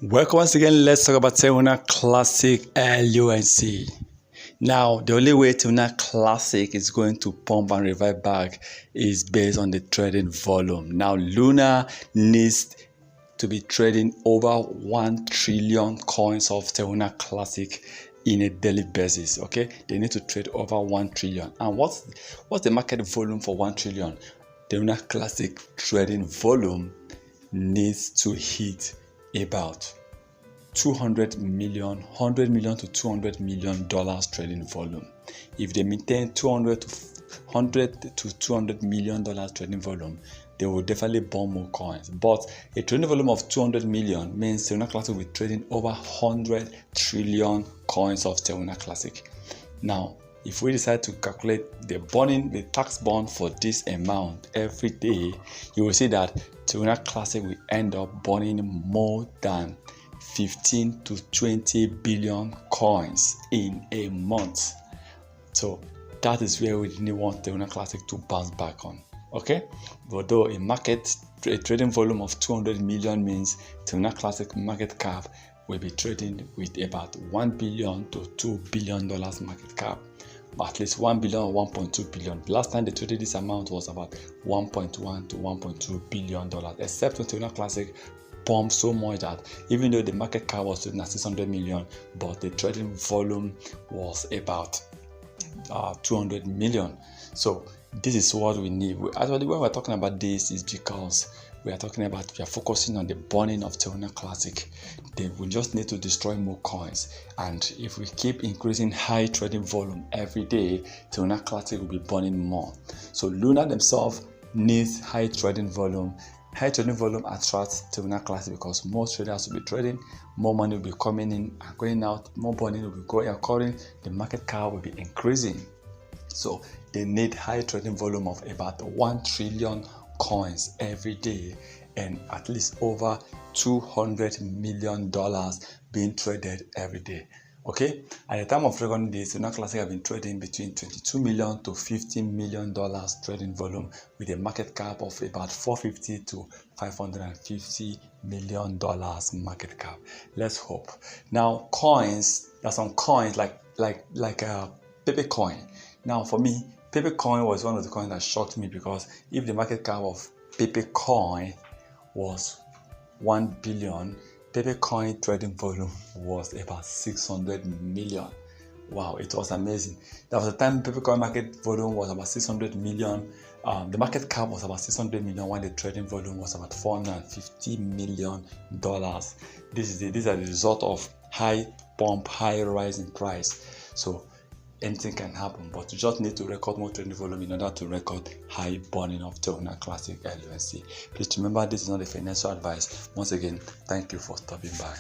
Welcome once again. Let's talk about Terra Classic LUNC. Now, the only way Terra Classic is going to pump and revive back is based on the trading volume. Now, Luna needs to be trading over 1 trillion coins of Terra Classic in a daily basis. Okay, they need to trade over 1 trillion. And what's the market volume for 1 trillion? Terra Classic trading volume needs to hit about 200 million, 100 million to 200 million dollars trading volume. If they maintain 100 to 200 million dollars trading volume, they will definitely burn more coins. But a trading volume of 200 million means Terra Classic will be trading over 100 trillion coins of Terra Classic. Now, if we decide to calculate the tax burn for this amount every day, you will see that Terra Classic will end up burning more than 15 to 20 billion coins in a month. So that is where we didn't want Terra Classic to bounce back on. Okay, although a trading volume of 200 million means Terra Classic market cap will be trading with about 1 billion to 2 billion dollars market cap. At least 1 billion or 1.2 billion. Last time they traded this amount was about 1.1 to 1.2 billion dollars. Except when Terra Classic pumped so much that even though the market cap was trading at 600 million, but the trading volume was about 200 million. So this is what we need. Actually, when we're talking about this is because we are focusing on the burning of Terra Classic. We just need to destroy more coins, and if we keep increasing high trading volume every day, Terra Classic will be burning more. So Luna themselves needs high trading volume. High trading volume attracts Terra Classic because more traders will be trading, more money will be coming in and going out, more money will be going according, the market cap will be increasing. So they need high trading volume of about 1 trillion coins every day and at least over 200 million dollars being traded every day. Okay, at the time of recording this, Terra Classic have been trading between 22 million to 15 million dollars trading volume with a market cap of about 450 to 550 million dollars market cap. Let's hope. Now, coins, there's some coins like Kucoin. Now, for me, Kucoin was one of the coins that shocked me because if the market cap of Kucoin was 1 billion, Kucoin trading volume was about 600 million. Wow, it was amazing. There was a time Kucoin market volume was about 600 million. The market cap was about 600 million, while the trading volume was about 450 million dollars. These are the result of high pump, high rise in price. So anything can happen, but you just need to record more trading volume in order to record high burning of Terra Classic LUNC. Please remember, this is not a financial advice. Once again, thank you for stopping by.